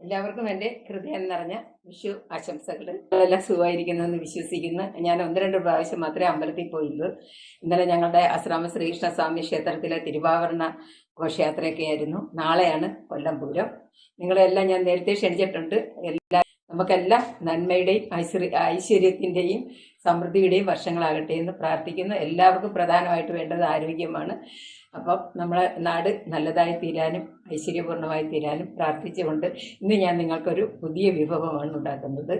എല്ലാവർക്കും എൻ്റെ ഹൃദയം നിറഞ്ഞ വിഷു ആശംസകൾ. എല്ലാം സുഖമായിരിക്കുന്നെന്ന് വിശ്വസിക്കുന്നു. ഞാൻ 1-2 പ്രാവശ്യം മാത്രമേ അമ്പലത്തിൽ പോയുള്ളൂ. ഇന്നലെ ഞങ്ങളുടെ ആശ്രാമ ശ്രീകൃഷ്ണസ്വാമി ക്ഷേത്രത്തിലെ തിരുവാഭരണ ഘോഷയാത്രയൊക്കെ ആയിരുന്നു. നാളെയാണ് കൊല്ലം പൂരം. നിങ്ങളെല്ലാം ഞാൻ നേരത്തെ ക്ഷണിച്ചിട്ടുണ്ട്. നമുക്കെല്ലാം നന്മയുടെയും ഐശ്വര്യത്തിൻ്റെയും സമൃദ്ധിയുടെയും വർഷങ്ങളാകട്ടെ എന്ന് പ്രാർത്ഥിക്കുന്നു. എല്ലാവർക്കും പ്രധാനമായിട്ട് വേണ്ടത് ആരോഗ്യമാണ്. അപ്പം നമ്മളെ നാട് നല്ലതായി തീരാനും ഐശ്വര്യപൂർണ്ണമായി തീരാനും പ്രാർത്ഥിച്ചുകൊണ്ട് ഇന്ന് ഞാൻ നിങ്ങൾക്കൊരു പുതിയ വിഭവമാണ് ഉണ്ടാക്കുന്നത്.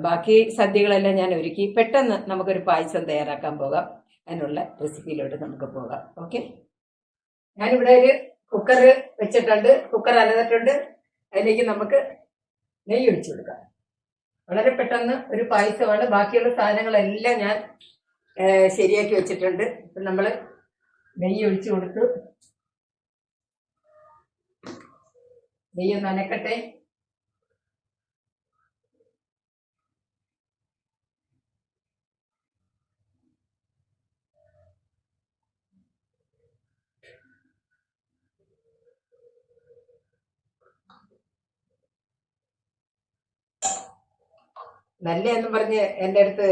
ബാക്കി സദ്യകളെല്ലാം ഞാൻ ഒരുക്കി. പെട്ടെന്ന് നമുക്കൊരു പായസം തയ്യാറാക്കാൻ പോകാം. അതിനുള്ള റെസിപ്പിയിലോട്ട് നമുക്ക് പോകാം. ഓക്കെ, ഞാനിവിടെ ഒരു കുക്കർ വെച്ചിട്ടുണ്ട്. കുക്കർ അലന്നിട്ടുണ്ട്. അതിലേക്ക് നമുക്ക് നെയ്യ് ഒഴിച്ചു കൊടുക്കാം. വളരെ പെട്ടെന്ന് ഒരു പായസമാണ്. ബാക്കിയുള്ള സാധനങ്ങളെല്ലാം ഞാൻ ശരിയാക്കി വെച്ചിട്ടുണ്ട്. ഇപ്പം നമ്മൾ നെയ്യ് ഒഴിച്ചു കൊടുത്തു. നെയ്യ് നനക്കട്ടെ. നല്ലതെന്നും പറഞ്ഞ് എൻ്റെ അടുത്ത്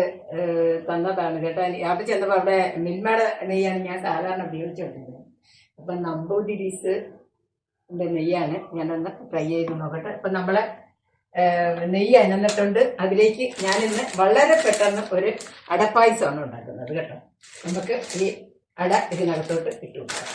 തന്നതാണ് കേട്ടോ. അവിടെ ചെന്നപ്പോൾ അവിടെ മിൽമയുടെ നെയ്യാണ് ഞാൻ സാധാരണ ഉപയോഗിച്ചുകൊണ്ടിരുന്നത്. അപ്പം നമ്പൂതിരീസിൻ്റെ നെയ്യാണ്. ഞാനൊന്ന് ട്രൈ ചെയ്ത് നോക്കട്ടെ. അപ്പം നമ്മളെ നെയ്യ് അനന്നിട്ടുണ്ട്. അതിലേക്ക് ഞാനിന്ന് വളരെ പെട്ടെന്ന് ഒരു അടപ്പായസമാണ് ഉണ്ടാക്കുന്നത് കേട്ടോ. നമുക്ക് ഈ അട ഇതിനകത്തോട്ട് ഇട്ട് കൊടുക്കാം.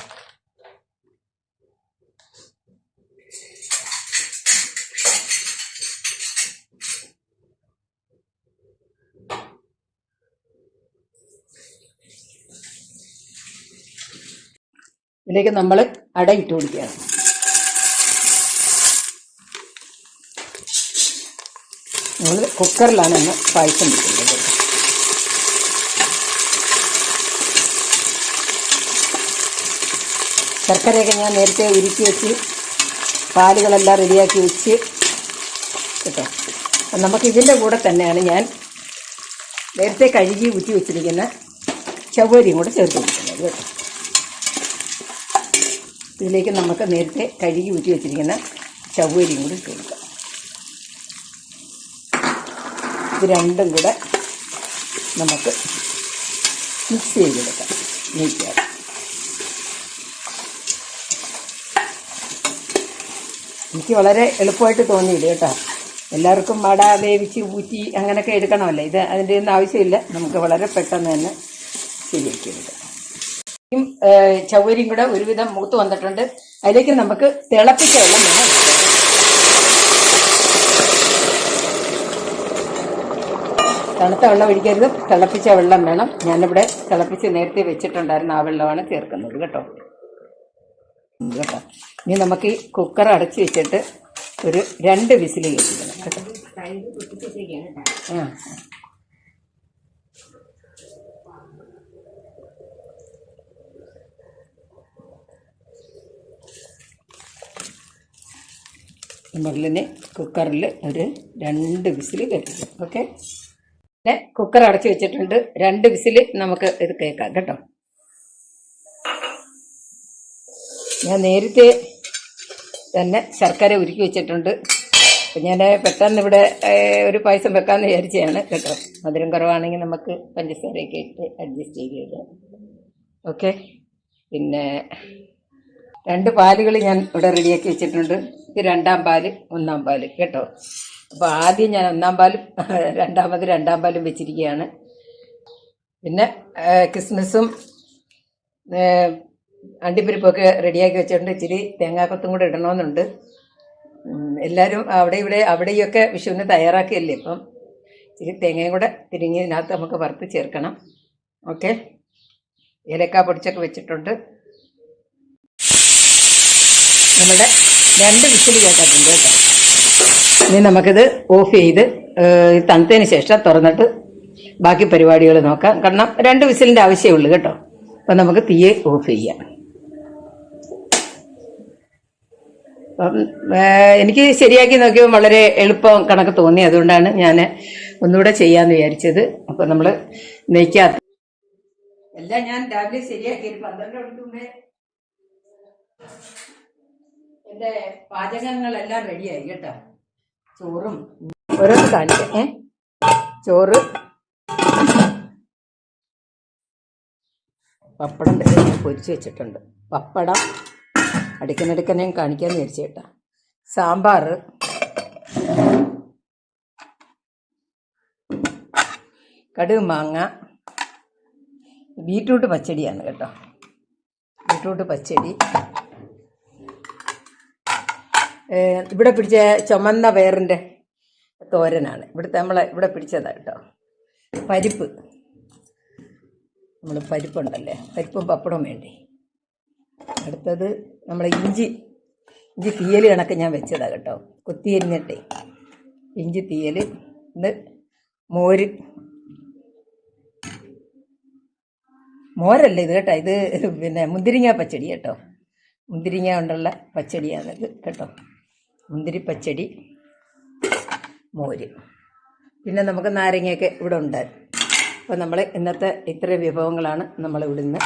ഇതിലേക്ക് നമ്മൾ അട ഇട്ട് കൊടുക്കുകയാണ്. നമ്മൾ കുക്കറിലാണ് ഇന്ന് പായസം വെക്കുന്നത്. ശർക്കരയൊക്കെ ഞാൻ നേരത്തെ ഉരുക്കി വെച്ച് പാലുകളെല്ലാം റെഡിയാക്കി വെച്ച് കേട്ടോ. നമുക്ക് ഇതിൻ്റെ കൂടെ തന്നെയാണ് ഞാൻ നേരത്തെ കഴുകി ഊറ്റി വെച്ചിരിക്കുന്ന ചവ്വരിയും കൂടെ ചേർത്ത് കൊടുക്കുന്നത് കേട്ടോ. ഇതിലേക്ക് നമുക്ക് നേരത്തെ കഴുകി ഊറ്റി വെച്ചിരിക്കുന്ന ചവ്വരിയും കൂടി ഇട്ട് കൊടുക്കാം. ഇത് രണ്ടും കൂടെ നമുക്ക് മിക്സ് ചെയ്തെടുക്കാം. നീക്കാം. എനിക്ക് വളരെ എളുപ്പമായിട്ട് തോന്നിയില്ല കേട്ടോ. എല്ലാവർക്കും അട വേവിച്ച് ഊറ്റി അങ്ങനെയൊക്കെ എടുക്കണമല്ലോ. ഇത് അതിൻ്റെ ഒന്നും ആവശ്യമില്ല. നമുക്ക് വളരെ പെട്ടെന്ന് തന്നെ ശരിയാക്കി എടുക്കാം. ചവ്വരിയും കൂടെ ഒരുവിധം മൂത്ത് വന്നിട്ടുണ്ട്. അതിലേക്ക് നമുക്ക് തിളപ്പിച്ച വെള്ളം വേണം. തണുത്ത വെള്ളം ഒഴിക്കരുത്, തിളപ്പിച്ച വെള്ളം വേണം. ഞാനിവിടെ തിളപ്പിച്ച് നേരത്തെ വെച്ചിട്ടുണ്ടായിരുന്ന ആ വെള്ളമാണ് ചേർക്കുന്നത് കേട്ടോ. ഇനി നമുക്ക് ഈ കുക്കർ അടച്ച് വെച്ചിട്ട് ഒരു 2 വിസിൽ കേൾപ്പിക്കണം കേട്ടോ. നമ്മളിനെ കുക്കറിൽ ഒരു 2 വിസിൽ കേൾപ്പിക്കാം. ഓക്കെ, പിന്നെ കുക്കർ അടച്ച് വെച്ചിട്ടുണ്ട്. 2 വിസിൽ നമുക്ക് ഇത് കേൾക്കാം കേട്ടോ. ഞാൻ നേരത്തെ തന്നെ ശർക്കര ഉരുക്കി വെച്ചിട്ടുണ്ട്. അപ്പം ഞാൻ പെട്ടെന്ന് ഇവിടെ ഒരു പായസം വെക്കാമെന്ന് വിചാരിച്ചതാണ് കേട്ടോ. മധുരം കുറവാണെങ്കിൽ നമുക്ക് പഞ്ചസാരയൊക്കെ ഇട്ട് അഡ്ജസ്റ്റ് ചെയ്ത്. ഓക്കെ, പിന്നെ 2 പാലുകൾ ഞാൻ ഇവിടെ റെഡിയാക്കി വെച്ചിട്ടുണ്ട്. ഇത് 2ാം പാല് 1ാം പാല് കേട്ടോ. അപ്പോൾ ആദ്യം ഞാൻ 1ാം പാലും രണ്ടാമത് 2ാം പാലും വെച്ചിരിക്കുകയാണ്. പിന്നെ കിസ്മിസും അണ്ടിപ്പരിപ്പൊക്കെ റെഡിയാക്കി വെച്ചിട്ടുണ്ട്. ഇച്ചിരി തേങ്ങാക്കൊത്തും കൂടെ ഇടണമെന്നുണ്ട്. എല്ലാവരും അവിടെയൊക്കെ വിഷുവിന് തയ്യാറാക്കിയല്ലേ. അപ്പം ഇച്ചിരി തേങ്ങയും കൂടെ തിരിഞ്ഞ് ഇതിനകത്ത് നമുക്ക് വറുത്ത് ചേർക്കണം. ഓക്കെ, ഏലക്ക പൊടിച്ചൊക്കെ വെച്ചിട്ടുണ്ട്. നമ്മുടെ 2 വിസിൽ കേട്ടിട്ടുണ്ട് കേട്ടോ. ഇനി നമുക്കിത് ഓഫ് ചെയ്ത് തണുത്തതിന് ശേഷം തുറന്നിട്ട് ബാക്കി പരിപാടികൾ നോക്കാം. കാരണം 2 വിസിലിൻ്റെ ആവശ്യമേ ഉള്ളൂ കേട്ടോ. അപ്പം നമുക്ക് തീയെ ഓഫ് ചെയ്യാം. അപ്പം എനിക്ക് ശരിയാക്കി നോക്കിയപ്പോൾ വളരെ എളുപ്പം കണക്ക് തോന്നി. അതുകൊണ്ടാണ് ഞാൻ ഒന്നുകൂടെ ചെയ്യാമെന്ന് വിചാരിച്ചത്. അപ്പം നമ്മൾ നെയ്ക്കകത്ത് എല്ലാം ഞാൻ രാവിലെ ശരിയാക്കി 12 മണിക്ക് മുമ്പേ എൻ്റെ പാചകങ്ങളെല്ലാം റെഡിയായി കേട്ടോ. ചോറും ഓരോന്ന് കാണിക്കാം. ചോറ്, പപ്പടം പൊരിച്ച് വെച്ചിട്ടുണ്ട്. പപ്പടം അടുക്കനടുക്കനെ കാണിക്കാന്ന് വിചാരിച്ചു കേട്ടോ. സാമ്പാർ, കടുക് മാങ്ങ, ബീറ്റ്റൂട്ട് പച്ചടിയാണ് കേട്ടോ. ബീറ്റ്റൂട്ട് പച്ചടി, ഇവിടെ പിടിച്ച ചുമന്ന പയറിൻ്റെ തോരനാണ് ഇവിടെ പിടിച്ചതാണ് കേട്ടോ. പരിപ്പ്, നമ്മൾ പരിപ്പുണ്ടല്ലേ, പരിപ്പും പപ്പടവും വേണ്ടി. അടുത്തത് നമ്മൾ ഇഞ്ചി തീയൽ കണക്ക് ഞാൻ വെച്ചതാണ് കേട്ടോ. കൊത്തിയരിഞ്ഞിട്ടേ ഇഞ്ചി തീയൽ. ഇത് മോരല്ല ഇത് കേട്ടോ. ഇത് പിന്നെ മുന്തിരിങ്ങ പച്ചടി കേട്ടോ. മുന്തിരിങ്ങ കൊണ്ടുള്ള പച്ചടിയാണിത് കേട്ടോ. മുന്തിരി പച്ചടി, മോര്, പിന്നെ നമുക്ക് നാരങ്ങയൊക്കെ ഇവിടെ ഉണ്ടായിരുന്നു. അപ്പോൾ നമ്മൾ ഇന്നത്തെ ഇത്ര വിഭവങ്ങളാണ് നമ്മൾ ഇവിടുന്ന്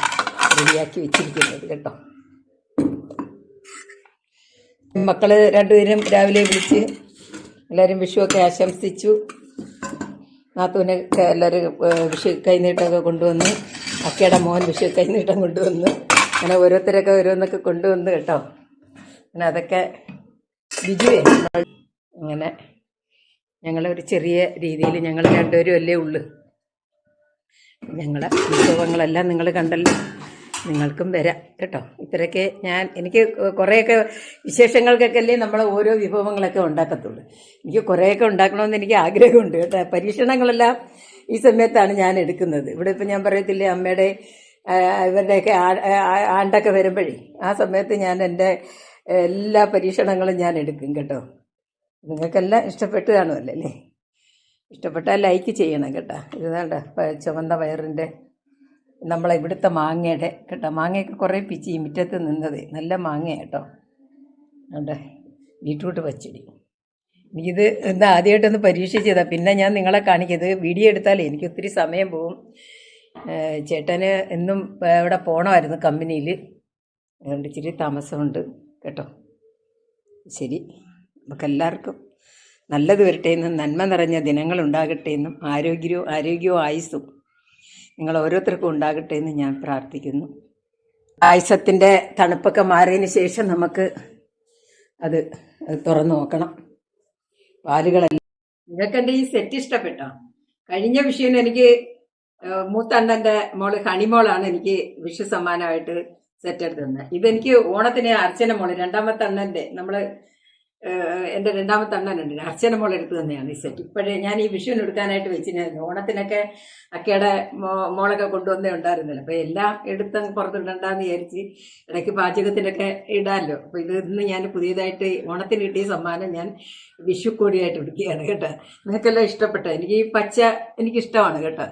റെഡിയാക്കി വെച്ചിരിക്കുന്നത് കേട്ടോ. മക്കൾ രണ്ടുപേരും രാവിലെ വിളിച്ച് എല്ലാവരും വിഷുവൊക്കെ ആശംസിച്ചു. നാത്തൂനൊക്കെ എല്ലാവരും വിഷു കൈനീട്ടമൊക്കെ കൊണ്ടുവന്ന്, അക്കയുടെ മോൻ വിഷു കൈനീട്ടം കൊണ്ടുവന്ന്, അങ്ങനെ ഓരോരുത്തരൊക്കെ ഓരോന്നൊക്കെ കൊണ്ടുവന്ന് കേട്ടോ. അങ്ങനെ അതൊക്കെ ബിജുവേ അങ്ങനെ ഞങ്ങളൊരു ചെറിയ രീതിയിൽ ഞങ്ങൾ രണ്ടുപേരും അല്ലേ ഉള്ളു. ഞങ്ങളെ വിഭവങ്ങളെല്ലാം നിങ്ങൾ കണ്ടല്ലോ, നിങ്ങൾക്കും വരാം കേട്ടോ. ഇത്രയൊക്കെ എനിക്ക് കുറേയൊക്കെ വിശേഷങ്ങൾക്കൊക്കെ അല്ലേ നമ്മൾ ഓരോ വിഭവങ്ങളൊക്കെ ഉണ്ടാക്കത്തുള്ളൂ. എനിക്ക് കുറേയൊക്കെ ഉണ്ടാക്കണമെന്ന് എനിക്ക് ആഗ്രഹമുണ്ട് കേട്ടോ. പരീക്ഷണങ്ങളെല്ലാം ഈ സമയത്താണ് ഞാൻ എടുക്കുന്നത്. ഇവിടെ ഇപ്പം ഞാൻ പറയത്തില്ലേ, അമ്മയുടെ ഇവരുടെയൊക്കെ ആണ്ടൊക്കെ വരുമ്പോഴേ ആ സമയത്ത് ഞാൻ എൻ്റെ എല്ലാ പരീക്ഷണങ്ങളും ഞാൻ എടുക്കും കേട്ടോ. നിങ്ങൾക്കെല്ലാം ഇഷ്ടപ്പെട്ട് കാണുമല്ലോ അല്ലേ? ഇഷ്ടപ്പെട്ടാൽ ലൈക്ക് ചെയ്യണം കേട്ടോ. ഇത് വേണ്ട ചുവന്ന പയറിൻ്റെ നമ്മളെ ഇവിടുത്തെ മാങ്ങയുടെ കേട്ടോ. മാങ്ങയൊക്കെ കുറേ പിച്ചി മുറ്റത്ത് നിന്നത് നല്ല മാങ്ങ കേട്ടോ. അവിടെ ബീറ്റ്റൂട്ട് പച്ചടി. എനിക്കിത് എന്താ ആദ്യമായിട്ടൊന്ന് പരീക്ഷിച്ചതാണ്. പിന്നെ ഞാൻ നിങ്ങളെ കാണിക്കത് വീഡിയോ എടുത്താലേ എനിക്ക് ഒത്തിരി സമയം പോവും. ചേട്ടന് എന്നും ഇവിടെ പോകണമായിരുന്നു കമ്പനിയിൽ, അതുകൊണ്ട് ഇച്ചിരി താമസമുണ്ട് കേട്ടോ. ശരി, നമുക്കെല്ലാവർക്കും നല്ലത് വരട്ടെ എന്നും നന്മ നിറഞ്ഞ ദിനങ്ങളുണ്ടാകട്ടെ എന്നും ആരോഗ്യവും ആയുസ്സും നിങ്ങൾ ഓരോരുത്തർക്കും ഉണ്ടാകട്ടെ എന്ന് ഞാൻ പ്രാർത്ഥിക്കുന്നു. ആയുസത്തിൻ്റെ തണുപ്പൊക്കെ മാറിയതിന് ശേഷം നമുക്ക് അത് തുറന്നു നോക്കണം. പാലുകളെല്ലാം നിങ്ങൾക്ക് എൻ്റെ ഈ സെറ്റ് ഇഷ്ടപ്പെട്ടോ? കഴിഞ്ഞ വിഷുവിന് എനിക്ക് മൂത്തണ്ണൻ്റെ മോള് ഹണിമോളാണ് എനിക്ക് വിഷു സമ്മാനമായിട്ട് സെറ്റ് എടുത്ത് തന്നത്. ഇതെനിക്ക് ഓണത്തിന് അർച്ചന മോള് രണ്ടാമത്തെ അണ്ണൻ്റെ എൻ്റെ രണ്ടാമത്തെ അണ്ണനുണ്ട്, അർച്ചന മോൾ എടുത്ത് തന്നെയാണ് ഈ സെറ്റ്. ഇപ്പോഴേ ഞാൻ ഈ വിഷുവിന് എടുക്കാനായിട്ട് വെച്ചിരുന്നു. ഓണത്തിനൊക്കെ അക്കയുടെ മോളൊക്കെ കൊണ്ടുവന്നേ ഉണ്ടായിരുന്നില്ല. അപ്പോൾ എല്ലാം എടുത്ത് പുറത്തിടണ്ടെന്ന് വിചാരിച്ച് ഇടയ്ക്ക് പാചകത്തിനൊക്കെ ഇടാമല്ലോ. അപ്പോൾ ഇന്ന് ഞാൻ പുതിയതായിട്ട് ഓണത്തിന് കിട്ടിയ സമ്മാനം ഞാൻ വിഷുക്കോടിയായിട്ട് എടുക്കുകയാണ് കേട്ടോ. നിങ്ങൾക്കെല്ലാം ഇഷ്ടപ്പെട്ട? എനിക്ക് ഈ പച്ച എനിക്കിഷ്ടമാണ് കേട്ടോ.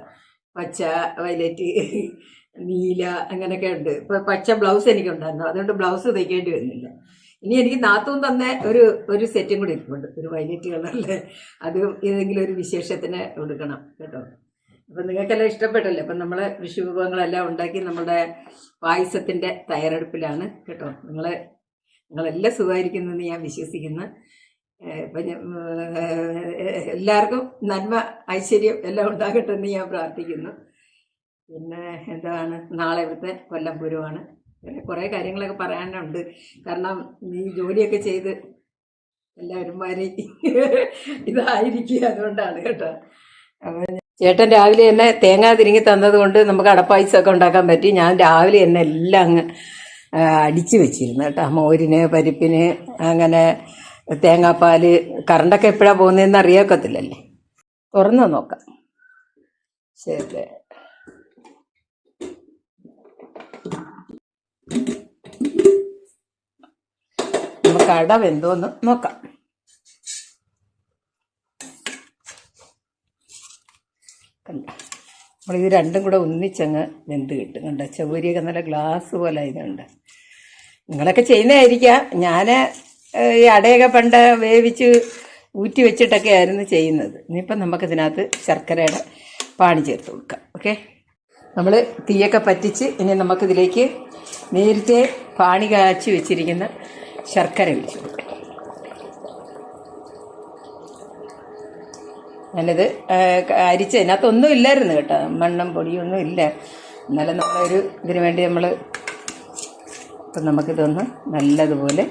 പച്ച, വയലറ്റ്, നീല അങ്ങനെയൊക്കെ ഉണ്ട്. ഇപ്പോൾ പച്ച ബ്ലൗസ് എനിക്കുണ്ടായിരുന്നു, അതുകൊണ്ട് ബ്ലൗസ് തയ്ക്കേണ്ടി വരുന്നില്ല. ഇനി എനിക്ക് നാത്തൂൻ തന്നെ ഒരു സെറ്റും കൂടി ഇരിപ്പുണ്ട്, ഒരു വയലറ്റ് കളറില്. അത് ഏതെങ്കിലും ഒരു വിശേഷത്തിന് എടുക്കണം കേട്ടോ. അപ്പം നിങ്ങൾക്കെല്ലാം ഇഷ്ടപ്പെട്ടല്ലേ? അപ്പം നമ്മൾ വിഷു വിഭവങ്ങളെല്ലാം ഉണ്ടാക്കി നമ്മളുടെ പായസത്തിൻ്റെ തയ്യാറെടുപ്പിലാണ് കേട്ടോ. നിങ്ങളെല്ലാം സുഖമായിരിക്കുന്നെന്ന് ഞാൻ വിശ്വസിക്കുന്നു. ഇപ്പം എല്ലാവർക്കും നന്മ ഐശ്വര്യം എല്ലാം ഉണ്ടാകട്ടെ എന്ന് ഞാൻ പ്രാർത്ഥിക്കുന്നു. പിന്നെ എന്താണ്, നാളെ ഇവിടുത്തെ കൊല്ലം പൂരമാണ്. കുറേ കാര്യങ്ങളൊക്കെ പറയാനുണ്ട്. കാരണം ഈ ജോലിയൊക്കെ ചെയ്ത് എല്ലാവരും മാറി ഇതായിരിക്കുക, അതുകൊണ്ടാണ് കേട്ടോ. അപ്പം ചേട്ടൻ രാവിലെ തന്നെ തേങ്ങ തിരിങ്ങി തന്നത് കൊണ്ട് നമുക്ക് അടപ്പായസമൊക്കെ ഉണ്ടാക്കാൻ പറ്റി. ഞാൻ രാവിലെ തന്നെ എല്ലാം അങ്ങ് അടിച്ചു വെച്ചിരുന്നു കേട്ടോ. മോരിന്, പരിപ്പിന്, അങ്ങനെ തേങ്ങാപ്പാൽ. കറണ്ടൊക്കെ എപ്പോഴാണ് പോകുന്നതെന്ന് അറിയാക്കത്തില്ലല്ലേ. തുറന്നു നോക്കാം. ശരി, നമുക്ക് അട വെന്തോന്ന് നോക്കാം. കണ്ട, നമ്മളിത് രണ്ടും കൂടെ ഒന്നിച്ചങ്ങ് വെന്ത് കിട്ടും. കണ്ട, ചവരിയൊക്കെ നല്ല ഗ്ലാസ് പോലെ ഇതുണ്ട്. നിങ്ങളൊക്കെ ചെയ്യുന്നതായിരിക്കാം. ഞാൻ ഈ അടയൊക്കെ പണ്ട് വേവിച്ച് ഊറ്റി വെച്ചിട്ടൊക്കെ ആയിരുന്നു ചെയ്യുന്നത്. ഇനിയിപ്പം നമുക്കിതിനകത്ത് ശർക്കരയുടെ പാനി ചേർത്ത് കൊടുക്കാം. ഓക്കെ, നമ്മൾ തീയൊക്കെ പറ്റിച്ച് ഇനി നമുക്കിതിലേക്ക് നേരത്തെ പാനി കാച്ചി വെച്ചിരിക്കുന്ന ശർക്കര ഒഴിച്ചു കൊടുക്കാം. ഞാനിത് അരിച്ച് അതിനകത്തൊന്നും ഇല്ലായിരുന്നു കേട്ടോ, മണ്ണും പൊടിയൊന്നും ഇല്ല. എന്നാലും നമ്മളൊരു ഇതിനു വേണ്ടി ഇപ്പം നമുക്കിതൊന്ന് നല്ലതുപോലെ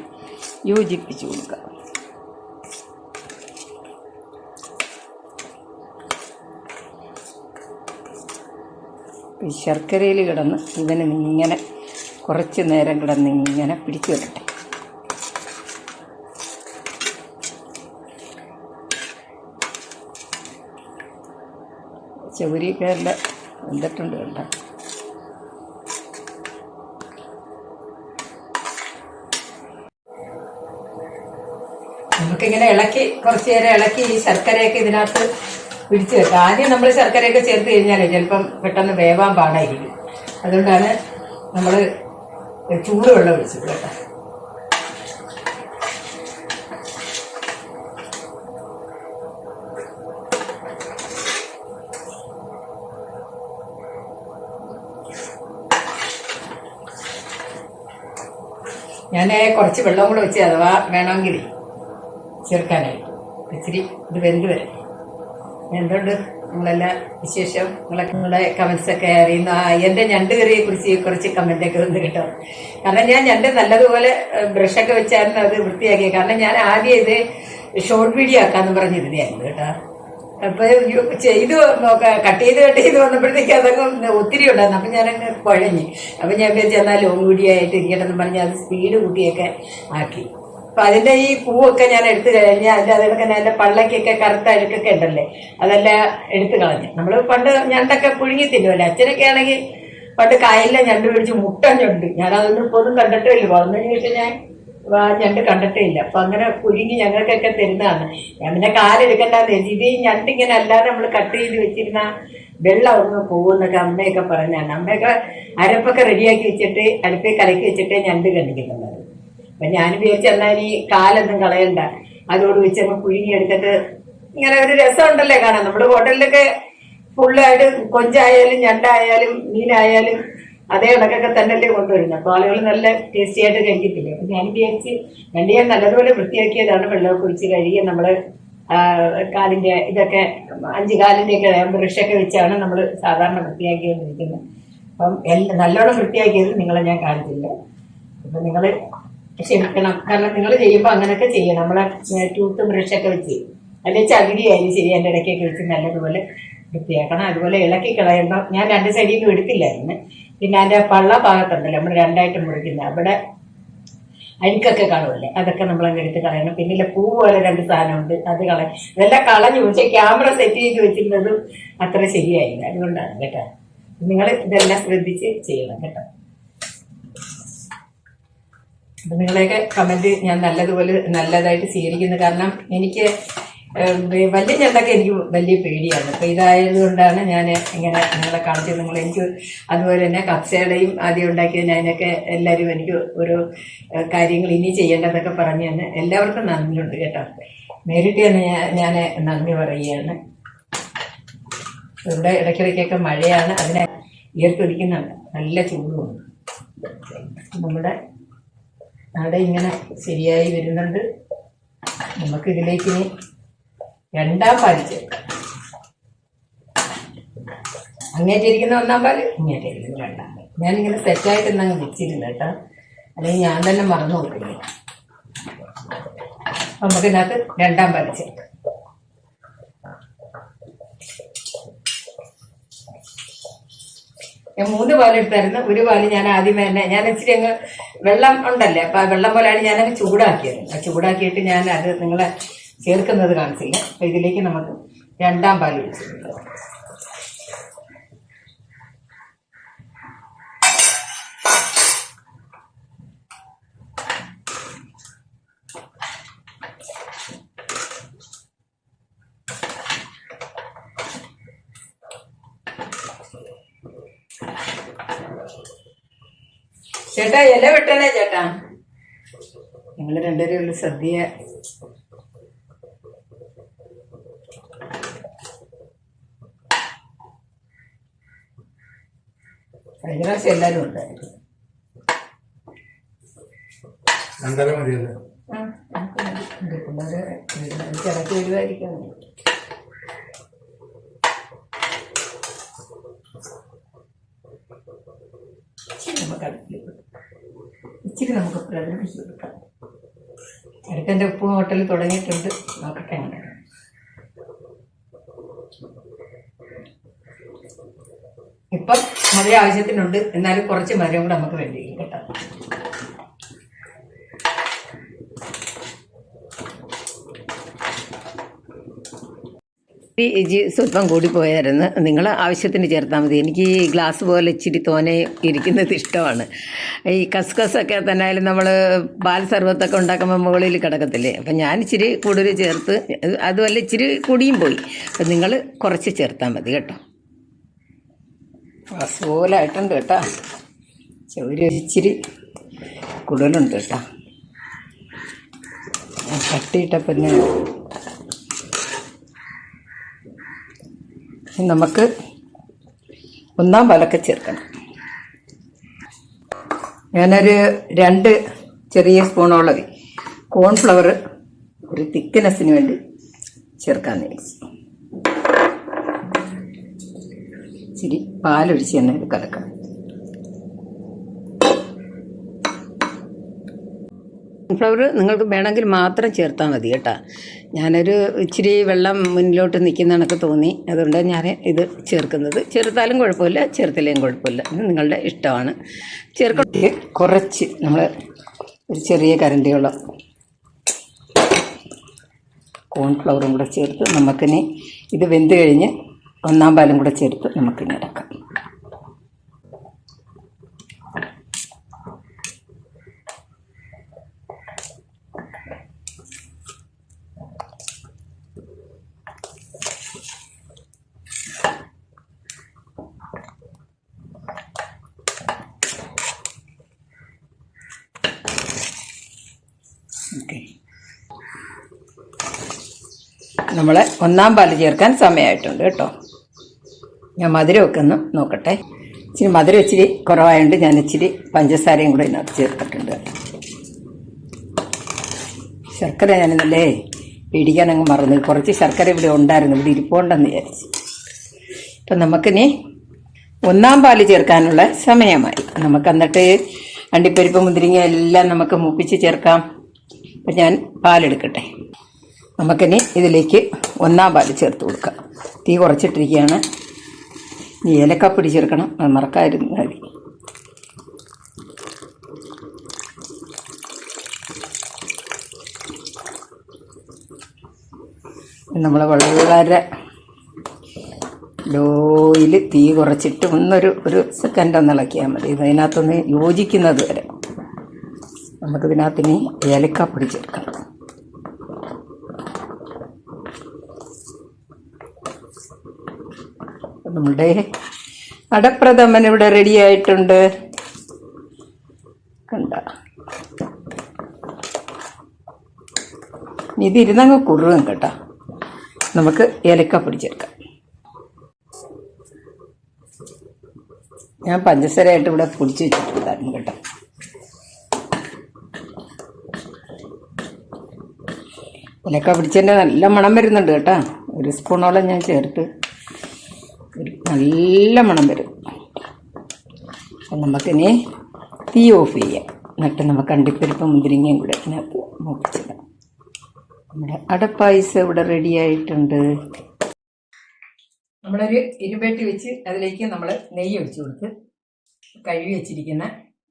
യോജിപ്പിച്ച് കൊടുക്കാം. ഈ ശർക്കരയിൽ കിടന്ന് ഇതിന് ഇങ്ങനെ കുറച്ച് നേരം കിടന്ന് ഇങ്ങനെ പിടിച്ചു വരട്ടെ. ചൗരിയൊക്കെ എല്ലാം വെന്തിട്ടുണ്ട് കേട്ടോ. നമുക്കിങ്ങനെ ഇളക്കി കുറച്ച് നേരം ഇളക്കി ഈ ശർക്കരയൊക്കെ ഇതിനകത്ത് പിടിച്ചു വെക്കാം. ആദ്യം നമ്മൾ ശർക്കരയൊക്കെ ചേർത്ത് കഴിഞ്ഞാൽ ചിലപ്പം പെട്ടെന്ന് വേവാൻ പാടായിരിക്കും. അതുകൊണ്ടാണ് നമ്മൾ ചൂടുവെള്ളം ഒഴിച്ചത് കേട്ടോ. ഞാൻ കുറച്ച് വെള്ളം കൂടെ വെച്ച് അഥവാ വേണമെങ്കിൽ ചേർക്കാനായിട്ട് ഇച്ചിരി ഇത് വെന്ത് വരെ. എന്തുകൊണ്ട് നിങ്ങളെല്ലാം വിശേഷം, നിങ്ങളുടെ കമൻസൊക്കെ അറിയുന്ന എൻ്റെ ഞണ്ട് കറിയെ കുറിച്ച് കുറച്ച് കമൻറ്റൊക്കെ വന്ന് കേട്ടോ. കാരണം ഞാൻ ഞണ്ട് നല്ലതുപോലെ ബ്രഷൊക്കെ വെച്ചായിരുന്നു അത് വൃത്തിയാക്കിയത്. കാരണം ഞാൻ ആദ്യം ഇത് ഷോർട്ട് വീഡിയോ ആക്കാന്ന് പറഞ്ഞിരുന്നായിരുന്നു കേട്ടോ. അപ്പൊ ചെയ്ത് കട്ട് ചെയ്ത് വന്നപ്പോഴത്തേക്ക് അതൊക്കെ ഒത്തിരി ഉണ്ടായിരുന്നു. അപ്പൊ ഞാനങ്ങ് കുഴഞ്ഞു. അപ്പൊ ഞാൻ വിചാരിച്ചു എന്നാൽ ലോങ് വീഡിയോ ആയിട്ട് ഇരിക്കണമെന്ന് പറഞ്ഞ് അത് സ്പീഡ് കൂട്ടിയൊക്കെ ആക്കി. അപ്പൊ അതിന്റെ ഈ പൂവൊക്കെ ഞാൻ എടുത്തു കഴിഞ്ഞാൽ അതിലൊക്കെ അതിന്റെ പള്ളക്കൊക്കെ കറുത്ത അഴുക്കൊക്കെ ഉണ്ടല്ലേ, അതെല്ലാം എടുത്തു കളഞ്ഞു. നമ്മള് പണ്ട് ഞണ്ടൊക്കെ പുഴുങ്ങി തിന്നുമല്ലേ. അച്ഛനൊക്കെ ആണെങ്കിൽ പണ്ട് കായലിലെ ഞണ്ട് മേടിച്ച് മുട്ട ഞണ്ട്, ഞാനതൊന്നും ഇപ്പോൾ ഒന്നും കണ്ടിട്ടേ ഇല്ല. വളർന്നതിന് ശേഷം ഞാൻ ഞണ്ട് കണ്ടിട്ടേ ഇല്ല. അപ്പൊ അങ്ങനെ പുഴുങ്ങി ഞങ്ങൾക്കൊക്കെ തരുന്നതാണ്. ഞാൻ പിന്നെ കാലെടുക്കണ്ടെന്ന് വെച്ചു. ഇത് ഈ ഞണ്ട് ഇങ്ങനെ അല്ലാതെ നമ്മൾ കട്ട് ചെയ്ത് വെച്ചിരുന്ന വെള്ളം ഒന്ന് പോകുന്നൊക്കെ അമ്മയൊക്കെ പറഞ്ഞാണ്. അമ്മയൊക്കെ അരപ്പൊക്കെ റെഡിയാക്കി വെച്ചിട്ട് അടുപ്പിൽ കലക്കി വെച്ചിട്ടേ ഞണ്ട് കണ്ടിരിക്കുന്നത്. അപ്പൊ ഞാൻ വിചാരിച്ചു എന്നാൽ ഈ കാലൊന്നും കളയണ്ട, അതോട് വെച്ചൊക്കെ പുഴുങ്ങി എടുത്തിട്ട് ഇങ്ങനെ ഒരു രസം ഉണ്ടല്ലേ കാണാൻ. നമ്മള് ഹോട്ടലിലൊക്കെ ഫുള്ളായിട്ട് കൊഞ്ചായാലും ഞണ്ടായാലും മീനായാലും അതേ കണക്കൊക്കെ തന്നെയല്ലേ കൊണ്ടുവരുന്നത്. അപ്പൊ ആളുകൾ നല്ല ടേസ്റ്റി ആയിട്ട് കഴിക്കത്തില്ല. അപ്പൊ ഞാൻ വിചാരിച്ച് ഞണ്ട് ഞാൻ നല്ലതുപോലെ വൃത്തിയാക്കിയതാണ്. വെള്ളമൊക്കെ ഒഴിച്ച് കഴുകി നമ്മള് കാലിന്റെ ഇതൊക്കെ 5 കാലിന്റെയൊക്കെ ബ്രഷൊക്കെ വെച്ചാണ് നമ്മൾ സാധാരണ വൃത്തിയാക്കിക്കൊണ്ടിരിക്കുന്നത്. അപ്പം നല്ലോണം വൃത്തിയാക്കിയത് നിങ്ങളെ ഞാൻ കാണിച്ചില്ല. അപ്പൊ നിങ്ങൾ ക്ഷമിക്കണം. കാരണം നിങ്ങൾ ചെയ്യുമ്പോൾ അങ്ങനെയൊക്കെ ചെയ്യണം. നമ്മളെ ടൂത്ത് ബ്രഷൊക്കെ വെച്ച് അല്ലെങ്കിൽ ചകിരിയായാലും ശരി എൻ്റെ ഇടയ്ക്കൊക്കെ വെച്ച് നല്ലതുപോലെ വൃത്തിയാക്കണം. അതുപോലെ ഇളക്കി കളയുമ്പോൾ ഞാൻ 2 സൈഡിൽ നിന്നും എടുത്തില്ലായിരുന്നു. പിന്നെ അതിൻ്റെ പള്ള ഭാഗത്തുണ്ടല്ലോ നമ്മൾ 2ആയിട്ട് മുറിക്കുന്നത്, അവിടെ അഴുക്കൊക്കെ കാണുമല്ലേ, അതൊക്കെ നമ്മളങ്ങ് എടുത്ത് കളയണം. പിന്നെ പൂ പോലെ 2 സാധനമുണ്ട്, അത് കളയും. ഇതെല്ലാം കളഞ്ഞു. പക്ഷേ ക്യാമറ സെറ്റ് ചെയ്ത് വെച്ചിരുന്നതും അത്ര ശരിയായില്ല. അതുകൊണ്ടാണ് കേട്ടോ. നിങ്ങൾ ഇതെല്ലാം ശ്രദ്ധിച്ച് ചെയ്യണം കേട്ടോ. അപ്പം നിങ്ങളെയൊക്കെ കമൻറ്റ് ഞാൻ നല്ലതായിട്ട് സ്വീകരിക്കുന്നു. കാരണം എനിക്ക് വലിയ ഞണ്ടൊക്കെ എനിക്ക് വലിയ പേടിയാണ്. അപ്പം ഇതായതുകൊണ്ടാണ് ഞാൻ ഇങ്ങനെ നിങ്ങളെ കാണിച്ചത്. എനിക്ക് അതുപോലെ തന്നെ കപ്സയുടെയും ആദ്യം ഉണ്ടാക്കിയത് അതിനൊക്കെ എല്ലാവരും എനിക്ക് ഓരോ കാര്യങ്ങൾ ഇനി ചെയ്യേണ്ടതൊക്കെ പറഞ്ഞു തന്നെ എല്ലാവർക്കും നന്ദിയുണ്ട് കേട്ടോ. നേരിട്ട് തന്നെ ഞാൻ നന്ദി പറയുകയാണ്. ഇവിടെ ഇടയ്ക്കിടയ്ക്കൊക്കെ മഴയാണ്, അതിനെ ഈർത്തൊലിക്കുന്നുണ്ട്, നല്ല ചൂടുമുണ്ട്. നമ്മുടെ അവിടെ ഇങ്ങനെ ശരിയായി വരുന്നുണ്ട്. നമുക്ക് ഇതിലേക്ക് ഇനി 2ആം പാല് ചേർക്കാം. അങ്ങേറ്റിരിക്കുന്ന 1ആം പാല്, ഇങ്ങേറ്റിരിക്കുന്ന 2ആം പാല്. ഞാനിങ്ങനെ സെറ്റായിട്ട് ഇന്നങ്ങ് വെച്ചിരുന്നു കേട്ടോ, അല്ലെങ്കിൽ ഞാൻ തന്നെ മറന്നു കൊടുക്കില്ല. നമുക്ക് ഇതിനകത്ത് 2ആം പാല് ചേർക്കാം. ഞാൻ 3 പാലെടുത്തായിരുന്നു. 1 പാല് ഞാൻ ആദ്യമേ തന്നെ ഞാൻ ഇച്ചിരി അങ്ങ് വെള്ളം ഉണ്ടല്ലേ, അപ്പൊ ആ വെള്ളം പോലെയാണ് ഞാനങ്ങ് ചൂടാക്കിയത്. ചൂടാക്കിയിട്ട് ഞാൻ അത് നിങ്ങളെ ചേർക്കുന്നത് കാണിച്ചില്ല. അപ്പൊ ഇതിലേക്ക് നമുക്ക് 2ആം പാല് ഒഴിച്ചിട്ടുണ്ട്. ചേട്ടാ ഇല വെട്ടണേ ചേട്ടാ, ഞങ്ങൾ 2 പേരേ ഉള്ളു. സദ്യ കഴിഞ്ഞ പ്രാവശ്യം എല്ലാരും ഉണ്ടായിരുന്നു. പിള്ളേര് ഇടയ്ക്ക് വരുമായിരിക്കും. നമുക്ക് ഇച്ചിരി നമുക്ക് പ്രകടിപ്പിച്ച് കൊടുക്കാം. അടുത്തെൻ്റെ ഉപ്പ് ഹോട്ടൽ തുടങ്ങിയിട്ടുണ്ട്, നോക്കട്ടെ. ഇപ്പം മധുരം ആവശ്യത്തിനുണ്ട്, എന്നാലും കുറച്ച് മധുരം കൂടെ നമുക്ക് വേണ്ടി കേട്ടോ. സ്വല്പം കൂടിപ്പോയായിരുന്നു, നിങ്ങൾ ആവശ്യത്തിന് ചേർത്താൽ മതി. എനിക്ക് ഈ ഗ്ലാസ് പോലെ ഇച്ചിരി തോനെ ഇരിക്കുന്നത് ഇഷ്ടമാണ്. ഈ കസ്കസൊക്കെ തന്നെ ആയാലും നമ്മൾ പാൽ സർബത്തൊക്കെ ഉണ്ടാക്കുമ്പോൾ മുകളിൽ കിടക്കത്തില്ലേ, അപ്പം ഞാൻ ഇച്ചിരി കൂടുതൽ ചേർത്ത്, അതുമല്ല ഇച്ചിരി കൂടിയും പോയി. അപ്പം നിങ്ങൾ കുറച്ച് ചേർത്താൽ മതി കേട്ടോ. ഗ്ലാസ് പോലെ ആയിട്ടുണ്ട് കേട്ടോ, ഒരു ഇച്ചിരി കൂടുതലുണ്ട് കേട്ടോ. കട്ടിയിട്ടപ്പം നമുക്ക് ഒന്നാം പാലൊക്കെ ചേർക്കണം. ഞാനൊരു 2 ചെറിയ സ്പൂണോളം കോൺഫ്ലവർ ഒരു തിക്നെസ്സിന് വേണ്ടി ചേർക്കാമെന്ന് വിചാരിച്ചു. ഇച്ചിരി പാലൊഴിച്ച് തന്നെ ഇത് കലക്കാം. കോൺഫ്ലവർ നിങ്ങൾക്ക് വേണമെങ്കിൽ മാത്രം ചേർത്താൽ മതി കേട്ടോ. ഞാനൊരു ഇച്ചിരി വെള്ളം മുന്നിലോട്ട് നിൽക്കുന്ന കണക്ക് തോന്നി, അതുകൊണ്ട് ഞാൻ ഇത് ചേർക്കുന്നത്. ചേർത്താലും കുഴപ്പമില്ല, ചേർത്തില്ലെങ്കിലും കുഴപ്പമില്ല, ഇത് നിങ്ങളുടെ ഇഷ്ടമാണ്. ചേർക്കട്ടെ കുറച്ച് നമ്മൾ ഒരു ചെറിയ കരണ്ടിയോളം കോൺഫ്ലവറും കൂടെ ചേർത്ത് നമുക്കിനി ഇത് വെന്ത് കഴിഞ്ഞ് ഒന്നാം പാലും കൂടെ ചേർത്ത് നമുക്കിനി ഇറക്കാം. ഓക്കെ, നമ്മൾ ഒന്നാം പാല് ചേർക്കാൻ സമയമായിട്ടുണ്ട് കേട്ടോ. ഞാൻ മധുരമൊക്കെ ഒന്ന് നോക്കട്ടെ. ഇച്ചിരി മധുരം ഇച്ചിരി കുറവായതുകൊണ്ട് ഞാൻ ഇച്ചിരി പഞ്ചസാരയും കൂടെ ഇതിനകത്ത് ചേർത്തിട്ടുണ്ട്. ശർക്കര ഞാനിന്നല്ലേ പിടിക്കാനങ്ങ് മറന്നു, കുറച്ച് ശർക്കര ഇവിടെ ഉണ്ടായിരുന്നു, ഇവിടെ ഇരിപ്പുണ്ടെന്ന് വിചാരിച്ചു. അപ്പം നമുക്കിനി ഒന്നാം പാല് ചേർക്കാനുള്ള സമയമായി. നമുക്ക് എന്നിട്ട് അണ്ടിപ്പരിപ്പ് മുന്തിരിങ്ങ എല്ലാം നമുക്ക് മൂപ്പിച്ച് ചേർക്കാം. അപ്പം ഞാൻ പാലെടുക്കട്ടെ. നമുക്കിനി ഇതിലേക്ക് ഒന്നാം പാല് ചേർത്ത് കൊടുക്കാം. തീ കുറച്ചിട്ടിരിക്കുകയാണ്. ഈ ഏലക്കാപ്പൊടി ചേർക്കണം, അത് മറക്കാതിരുന്നാൽ മതി. നമ്മൾ വളരെ ലോയിൽ തീ കുറച്ചിട്ട് ഒരു സെക്കൻഡ് ഒന്ന് ഇളക്കിയാൽ മതി. ഇതിനകത്തൊന്ന് യോജിക്കുന്നത് വരെ നമുക്കിതിനകത്തിന് ഏലക്കാപ്പൊടി ചേർക്കണം. നമ്മളുടെ അടപ്രഥമൻ ഇവിടെ റെഡി ആയിട്ടുണ്ട്, കണ്ട. ഇതിരുന്നങ്ങ് കുറുകും കേട്ടോ. നമുക്ക് ഏലക്കാപ്പൊടി ചേർക്കാം. ഞാൻ പഞ്ചസാരയായിട്ട് ഇവിടെ പൊടിച്ച് വെച്ചിട്ടുണ്ടായിരുന്നു കേട്ടോ. ഏലക്ക പിടിച്ചതിൻ്റെ നല്ല മണം വരുന്നുണ്ട് കേട്ടോ. ഒരു സ്പൂണോളം ഞാൻ ചേർത്ത്, ഒരു നല്ല മണം വരും. അപ്പം നമുക്കിനി തീ ഓഫ് ചെയ്യാം. എന്നിട്ട് നമുക്ക് അണ്ടിപ്പരിപ്പ് മുന്തിരിങ്ങയും കൂടെ ഇതിനകത്ത് മൂപ്പിച്ചിടാം. നമ്മുടെ അടപ്പായസം ഇവിടെ റെഡി ആയിട്ടുണ്ട്. നമ്മളൊരു ഇരുമ്പേട്ടി വെച്ച് അതിലേക്ക് നമ്മൾ നെയ്യ് ഒഴിച്ച് കൊടുത്ത് കഴുകി വെച്ചിരിക്കുന്ന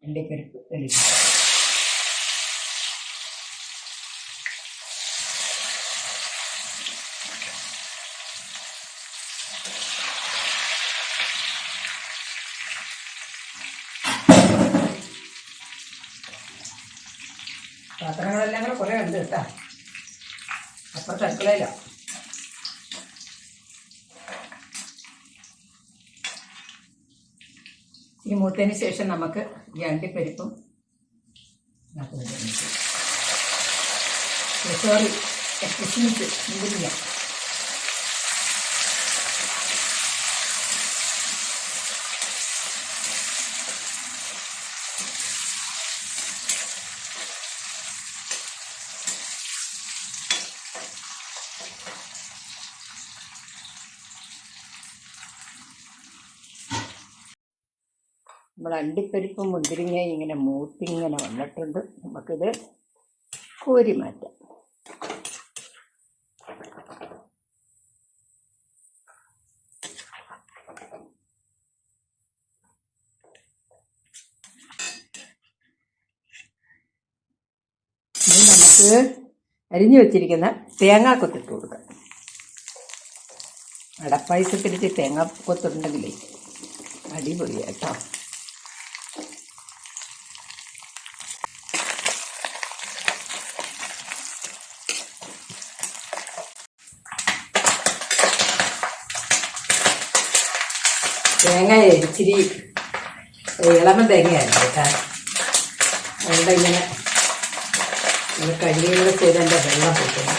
അണ്ടിപ്പരിപ്പ് ഇതിലേക്ക് പാത്രങ്ങളെല്ലാം കൂടെ കുറേ ഉണ്ട് കേട്ടോ. അപ്പുറത്ത് അടുക്കളയിലാണ്. ഈ മൂത്തതിന് ശേഷം നമുക്ക് ഈ അണ്ടിപ്പരിപ്പും കിസ്മിസ് മുന്തിരിങ്ങ നമ്മൾ അണ്ടിപ്പരിപ്പും മുന്തിരിങ്ങയും ഇങ്ങനെ മൂത്തിങ്ങനെ വന്നിട്ടുണ്ട്. നമുക്കിത് കോരി മാറ്റാം. ഇനി നമുക്ക് അരിഞ്ഞു വെച്ചിരിക്കുന്ന തേങ്ങാക്കൊത്തിട്ട് കൊടുക്കാം. അടപ്പായസത്തിരിച്ച് തേങ്ങാക്കൊത്തുണ്ടെങ്കിലേ അടിപൊളിയാ കേട്ടോ. തേങ്ങ ഇച്ചിരി ഇളമ തേങ്ങയാണ് കേട്ടോ. അതുകൊണ്ട് ഇങ്ങനെ കഴുകിയൊക്കെ ചെയ്ത് എൻ്റെ വെള്ളം പൊട്ടുന്നു.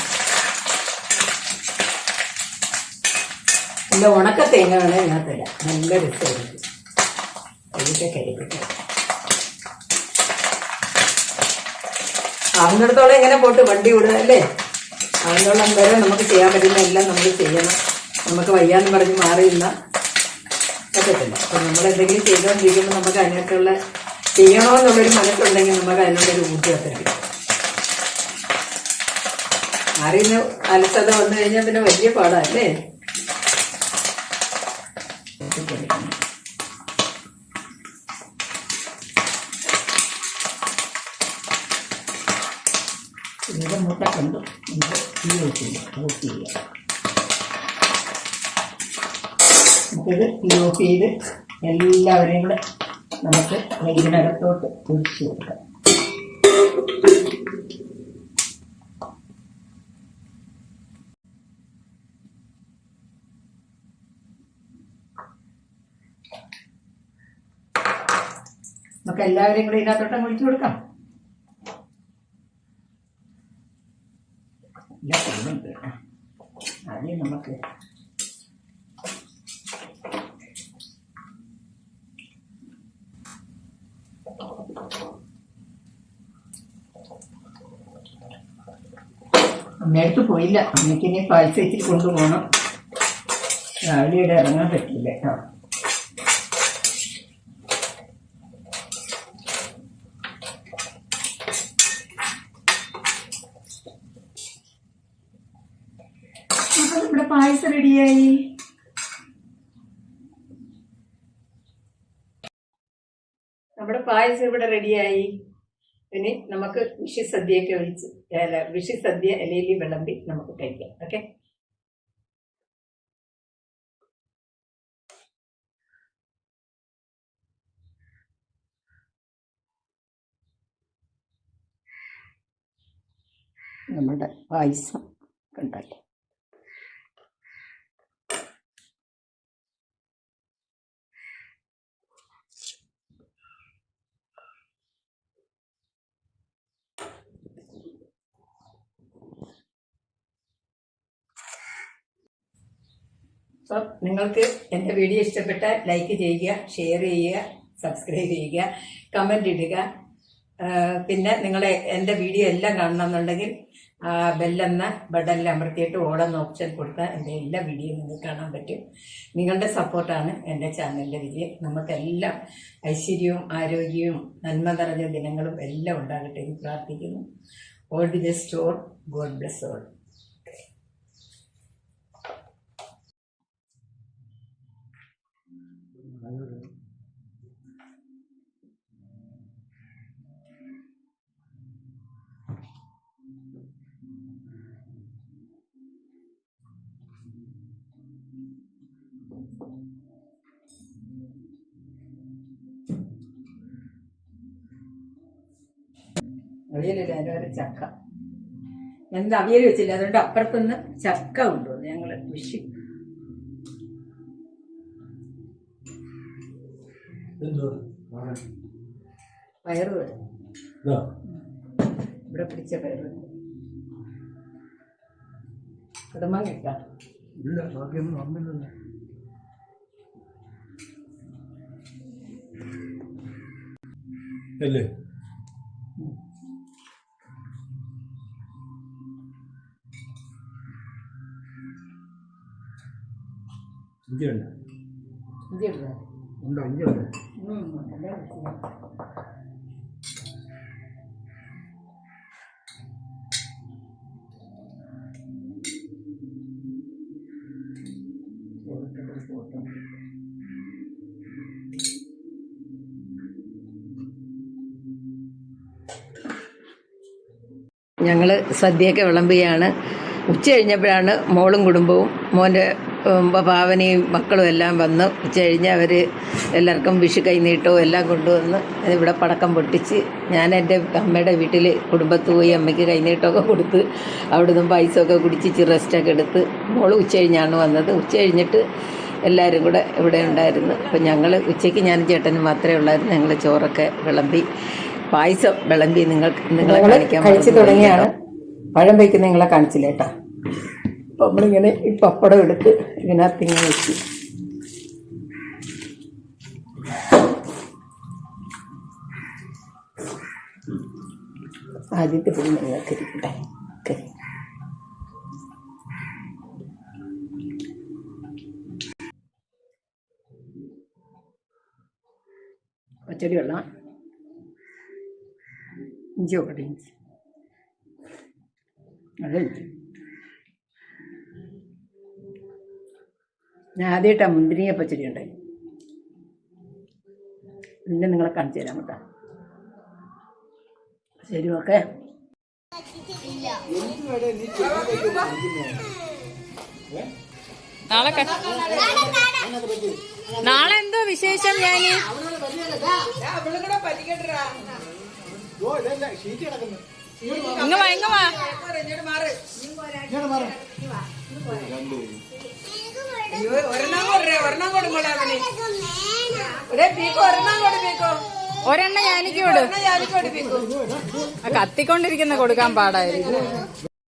നല്ല ഉണക്ക തേങ്ങ വേണേൽ ഇതിനകത്തില്ല, നല്ല രസമായിരിക്കും. അതിൻ്റെ കരിപ്പിട്ട് ആവുന്നിടത്തോളം ഇങ്ങനെ പോട്ട് വണ്ടി വിടുക അല്ലേ. ആവുന്നോളം വരെ നമുക്ക് ചെയ്യാൻ പറ്റുന്ന എല്ലാം നമ്മൾ ചെയ്യണം. നമുക്ക് വയ്യാന്ന് പറഞ്ഞ് മാറിയില്ല പറ്റത്തില്ല. അപ്പം നമ്മളെന്തെങ്കിലും ചെയ്തുകൊണ്ടിരിക്കുമ്പോൾ നമുക്ക് അതിനകത്തുള്ള ചെയ്യണമെന്നുള്ളൊരു മനസ്സുണ്ടെങ്കിൽ നമുക്ക് അതിനുള്ളൊരു ഊർജ്ജം മാറിന്ന് അലസത വന്നു കഴിഞ്ഞാൽ പിന്നെ വലിയ പാടല്ലേ. ഇതിൻ്റെ മുട്ട കണ്ടു നമുക്ക് ഓഫ് ചെയ്യാം. നമുക്കിത് ഓഫ് ചെയ്ത് എല്ലാവരെയും കൂടെ നമുക്ക് ഇതിനകത്തോട്ട് ഒഴിച്ചു കൊടുക്കാം. നമുക്ക് എല്ലാവരെയും കൂടെ ഇതിനകത്തോട്ട് ഒഴിച്ചു കൊടുക്കാം. ആദ്യം നമുക്ക് അമ്മയടുത്ത് പോയില്ല. എനിക്കിനി പായസം ഇച്ചിരി കൊണ്ടുപോകണം. രാവിലെ ഇവിടെ ഇറങ്ങാൻ പറ്റില്ല കേട്ടോ. അപ്പൊ നമ്മുടെ പായസം റെഡിയായി. നമ്മുടെ പായസം ഇവിടെ റെഡിയായി. ഇനി നമുക്ക് വിഷുസദ്യയൊക്കെ ഒഴിച്ച് വിഷുസദ്യ ഇലയിൽ വിളമ്പി നമുക്ക് കഴിക്കാം. ഓക്കെ, നമ്മുടെ പായസം കണ്ടല്ലോ. അപ്പം നിങ്ങൾക്ക് എൻ്റെ വീഡിയോ ഇഷ്ടപ്പെട്ടാൽ ലൈക്ക് ചെയ്യുക, ഷെയർ ചെയ്യുക, സബ്സ്ക്രൈബ് ചെയ്യുക, കമൻ്റ് ഇടുക. പിന്നെ നിങ്ങൾ എൻ്റെ വീഡിയോ എല്ലാം കാണണമെന്നുണ്ടെങ്കിൽ ബെല്ലെന്ന ബട്ടണിൽ അമർത്തിയിട്ട് ഓടുന്ന ഓപ്ഷൻ കൊടുത്താൽ എൻ്റെ എല്ലാ വീഡിയോയും നിങ്ങൾക്ക് കാണാൻ പറ്റും. നിങ്ങളുടെ സപ്പോർട്ടാണ് എൻ്റെ ചാനലിൻ്റെ വിജയം. നമുക്കെല്ലാം ഐശ്വര്യവും ആരോഗ്യവും നന്മ നിറഞ്ഞ ദിനങ്ങളും എല്ലാം ഉണ്ടാകട്ടെ എന്ന് പ്രാർത്ഥിക്കുന്നു. All the best. All God bless all. അവിയലില്ല, അതിൻ്റെ ചക്ക. ഞാൻ അവിയൽ വെച്ചില്ല, അതുകൊണ്ട് അപ്പുറത്തുനിന്ന് ചക്ക കൊണ്ടുവന്നു ഞങ്ങൾ. വിഷു പയറ് ഇവിടെ പിടിച്ച പയറ് കടമാൻ കിട്ടാ അല്ലേ. ഇഞ്ചി ഉണ്ടോ? ഇഞ്ചി ഉണ്ടോ? ഞങ്ങൾ സദ്യയൊക്കെ വിളമ്പുകയാണ്. ഉച്ച കഴിഞ്ഞപ്പോഴാണ് മോളും കുടുംബവും മോൻ്റെ ഭാവനയും മക്കളും എല്ലാം വന്ന് ഉച്ച കഴിഞ്ഞ് അവർ എല്ലാവർക്കും വിഷു കൈനീട്ടവും എല്ലാം കൊണ്ടുവന്ന് ഇവിടെ പടക്കം പൊട്ടിച്ച് ഞാൻ എൻ്റെ അമ്മയുടെ വീട്ടിൽ കുടുംബത്ത് പോയി അമ്മയ്ക്ക് കൈനീട്ടമൊക്കെ കൊടുത്ത് അവിടുന്ന് പായസമൊക്കെ കുടിച്ച് റെസ്റ്റൊക്കെ എടുത്ത് മോൾ ഉച്ച കഴിഞ്ഞാണ് വന്നത്. ഉച്ച കഴിഞ്ഞിട്ട് എല്ലാവരും കൂടെ ഇവിടെ ഉണ്ടായിരുന്നു. അപ്പം ഞങ്ങൾ ഉച്ചയ്ക്ക് ഞാൻ ചേട്ടനും മാത്രമേ ഉള്ളായിരുന്നു. ഞങ്ങൾ ചോറൊക്കെ വിളമ്പി പായസം വിളമ്പി നിങ്ങളെ കാണിക്കാൻ കഴിച്ചു തുടങ്ങിയാണ്. പഴം വയ്ക്കുന്ന നിങ്ങളെ കാണിച്ചില്ല കേട്ടോ. അപ്പം നമ്മളിങ്ങനെ ഈ പപ്പടം എടുത്ത് ഇതിനകത്ത് ഇങ്ങനെ വെച്ച് ആദ്യത്തെ പിടി നിങ്ങൾക്ക് ഇരിക്കട്ടെ. ഓക്കെ, പച്ചടി വെള്ളം ഇഞ്ചി നോക്കട്ടെ. ഇഞ്ചി നല്ല ഇഞ്ചി. ഞാൻ ആദ്യമായിട്ടാണ് മുന്തിരിങ്ങ പച്ചടി ഉണ്ടായി. പിന്നെ നിങ്ങളെ കാണിച്ചു തരാം കേട്ടോ. ശരി, ഓക്കെ. നാളെ എന്തോ വിശേഷം? ഞാൻ ഒരെണ്ണ ഞാനിക്ക് വിടും. കത്തിക്കൊണ്ടിരിക്കുന്ന കൊടുക്കാൻ പാടായിരിക്കും.